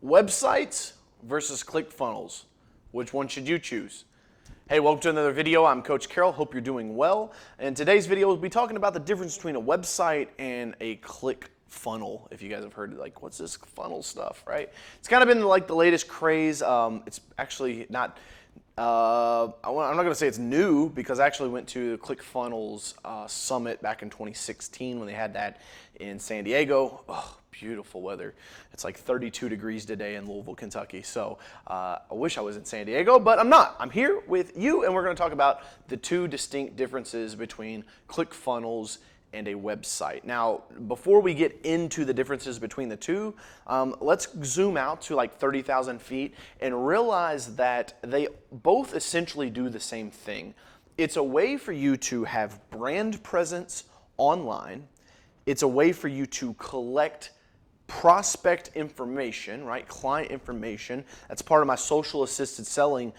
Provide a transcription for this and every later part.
Websites versus ClickFunnels. Which one should you choose? Hey, welcome to another video. I'm Coach Carroll. Hope you're doing well. And today's video will be talking about the difference between a website and a ClickFunnel. If you guys have heard, like, what's this funnel stuff, right? It's kind of been like the latest craze. It's actually not. I'm not going to say it's new because I actually went to the ClickFunnels summit back in 2016 when they had that in San Diego. Oh, beautiful weather. It's like 32 degrees today in Louisville, Kentucky. So I wish I was in San Diego, but I'm not. I'm here with you, and we're going to talk about the two distinct differences between ClickFunnels and a website. Now, before we get into the differences between the two, let's zoom out to like 30,000 feet and realize that they both essentially do the same thing. It's a way for you to have brand presence online. It's a way for you to collect prospect information, right? Client information. That's part of my social assisted selling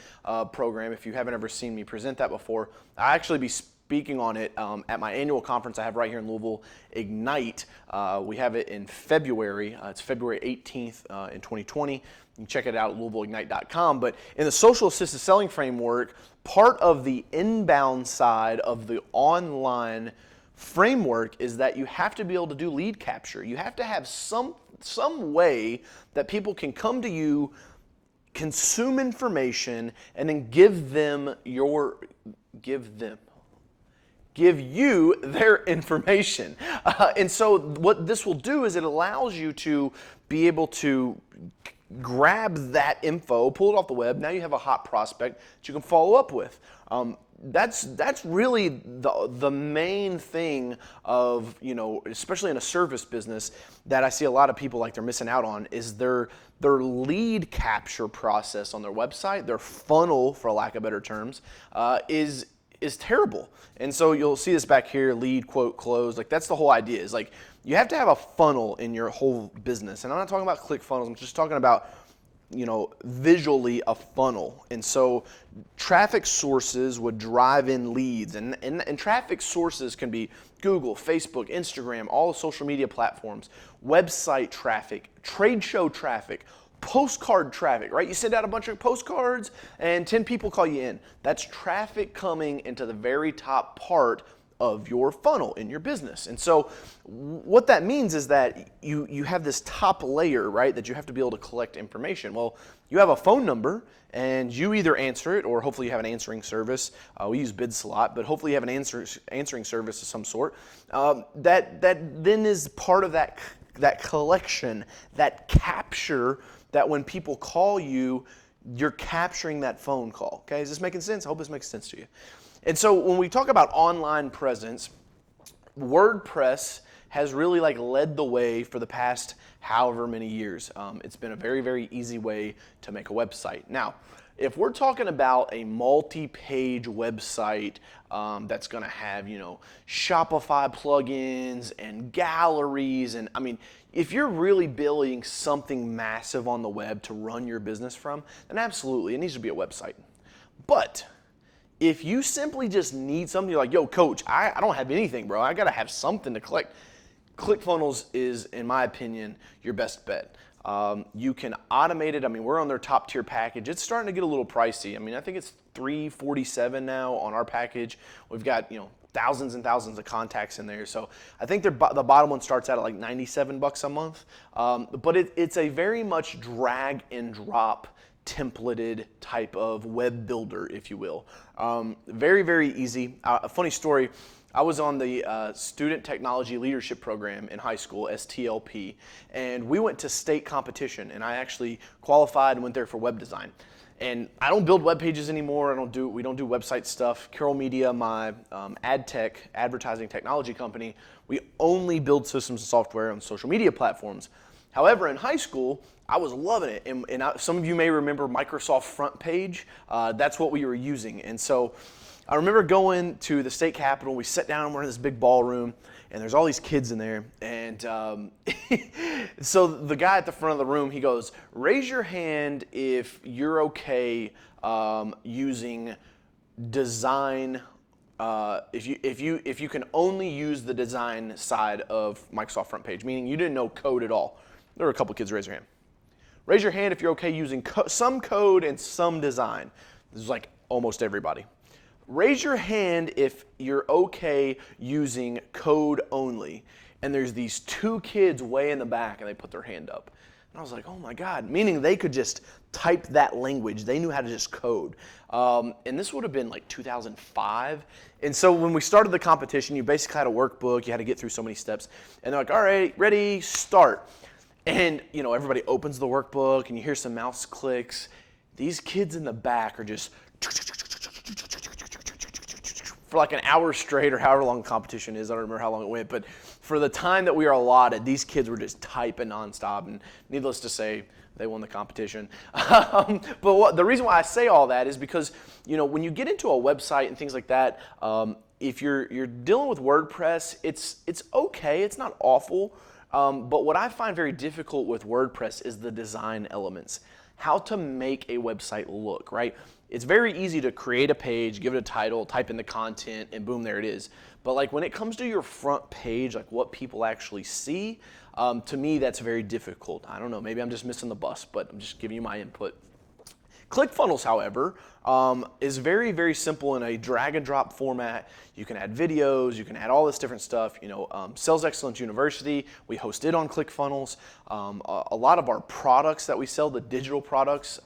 program. If you haven't ever seen me present that before, I actually be speaking on it at my annual conference I have right here in Louisville, Ignite. We have it in February. It's February 18th in 2020. You can check it out at LouisvilleIgnite.com. But in the social assisted selling framework, part of the inbound side of the online framework is that you have to be able to do lead capture. You have to have some way that people can come to you, consume information, and then give you their information. And so what this will do is it allows you to be able to grab that info, pull it off the web. Now you have a hot prospect that you can follow up with. That's really the main thing of, especially in a service business that I see a lot of people like they're missing out on is their lead capture process on their website, their funnel, for lack of better terms, is terrible. And so you'll see this back here, lead, quote, close. Like, that's the whole idea, is like you have to have a funnel in your whole business. And I'm not talking about ClickFunnels, I'm just talking about visually a funnel. And so traffic sources would drive in leads, and traffic sources can be Google, Facebook, Instagram, all the social media platforms, website traffic, trade show traffic, postcard traffic, right? You send out a bunch of postcards and 10 people call you in. That's traffic coming into the very top part of your funnel in your business. And so what that means is that you have this top layer, right, that you have to be able to collect information. Well, you have a phone number and you either answer it, or hopefully you have an answering service. We use BidSlot, but hopefully you have an answering service of some sort. That then is part of that collection, that capture, that when people call you, you're capturing that phone call. Okay, is this making sense? I hope this makes sense to you. And so when we talk about online presence, WordPress has really led the way for the past however many years. It's been a very, very easy way to make a website. Now, if we're talking about a multi-page website that's going to have, Shopify plugins and galleries, and if you're really building something massive on the web to run your business from, then absolutely, it needs to be a website. But if you simply just need something, you're like, yo, coach, I don't have anything, bro. I got to have something to collect. ClickFunnels is, in my opinion, your best bet. You can automate it. We're on their top tier package. It's starting to get a little pricey. I think it's $347 now on our package. We've got, thousands and thousands of contacts in there. So I think the bottom one starts out at like $97 a month. But it's a very much drag and drop templated type of web builder, if you will. Very, very easy. A funny story. I was on the Student Technology Leadership Program in high school, STLP, and we went to state competition, and I actually qualified and went there for web design. And I don't build web pages anymore. We don't do website stuff. Carroll Media, my ad tech, advertising technology company, we only build systems and software on social media platforms. However, in high school, I was loving it. And some of you may remember Microsoft Front Page. That's what we were using. And so I remember going to the state capitol. We sat down, we're in this big ballroom, and there's all these kids in there. And so the guy at the front of the room, he goes, raise your hand if you're okay using design, if you can only use the design side of Microsoft Front Page, meaning you didn't know code at all. There were a couple kids raise their hand. Raise your hand if you're okay using some code and some design. This is like almost everybody. Raise your hand if you're okay using code only. And there's these 2 kids way in the back and they put their hand up. And I was like, oh my God, meaning they could just type that language. They knew how to just code. And this would have been like 2005. And so when we started the competition, you basically had a workbook. You had to get through so many steps. And they're like, all right, ready, start. And everybody opens the workbook and you hear some mouse clicks. These kids in the back are just for like an hour straight or however long the competition is. I don't remember how long it went, but for the time that we are allotted, these kids were just typing nonstop, and needless to say, they won the competition. But the reason why I say all that is because when you get into a website and things like that, if you're dealing with WordPress, it's okay, it's not awful. But what I find very difficult with WordPress is the design elements, how to make a website look, right? It's very easy to create a page, give it a title, type in the content, and boom, there it is. But like when it comes to your front page, like what people actually see, to me, that's very difficult. I don't know, maybe I'm just missing the bus, but I'm just giving you my input. ClickFunnels, however, is very, very simple in a drag and drop format. You can add videos, you can add all this different stuff. Sales Excellence University, we host it on ClickFunnels. A lot of our products that we sell, the digital products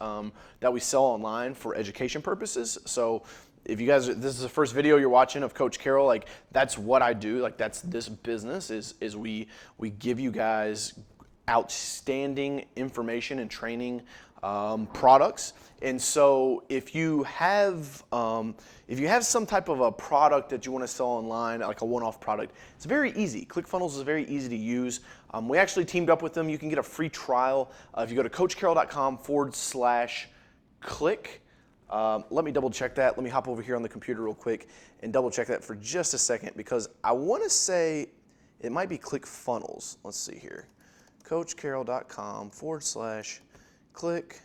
that we sell online for education purposes. So if you guys, this is the first video you're watching of Coach Carroll, like that's what I do. Like that's this business is we give you guys outstanding information and training products. And so if you have some type of a product that you want to sell online, like a one-off product, it's very easy. ClickFunnels is very easy to use. We actually teamed up with them. You can get a free trial if you go to coachcarroll.com/click. Let me double check that. Let me hop over here on the computer real quick and double check that for just a second, because I want to say it might be ClickFunnels. Let's see here. coachcarroll.com/click.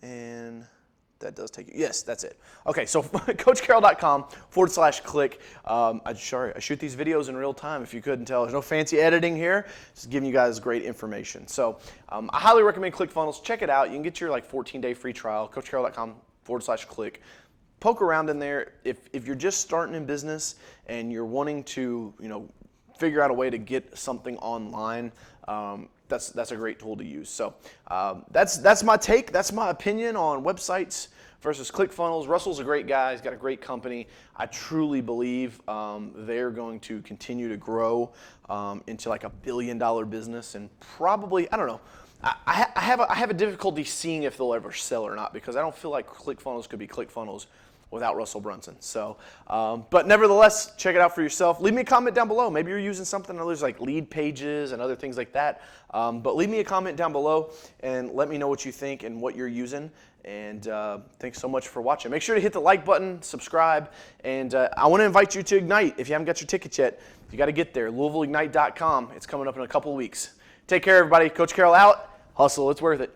And that does take you. Yes, that's it. Okay, so coachcarroll.com/click. I shoot these videos in real time, if you couldn't tell. There's no fancy editing here. Just giving you guys great information. So I highly recommend ClickFunnels. Check it out. You can get your 14-day free trial, coachcarroll.com/click. Poke around in there. If you're just starting in business and you're wanting to, figure out a way to get something online, that's a great tool to use. So that's my take. That's my opinion on websites versus ClickFunnels. Russell's a great guy. He's got a great company. I truly believe they're going to continue to grow into like $1 billion business, and probably, I don't know. I have a difficulty seeing if they'll ever sell or not, because I don't feel like ClickFunnels could be ClickFunnels without Russell Brunson. So, but nevertheless, check it out for yourself. Leave me a comment down below. Maybe you're using something others like lead pages and other things like that. But leave me a comment down below and let me know what you think and what you're using. And thanks so much for watching. Make sure to hit the like button, subscribe, and I want to invite you to Ignite. If you haven't got your tickets yet, you got to get there. LouisvilleIgnite.com. It's coming up in a couple of weeks. Take care, everybody. Coach Carroll out. Hustle. It's worth it.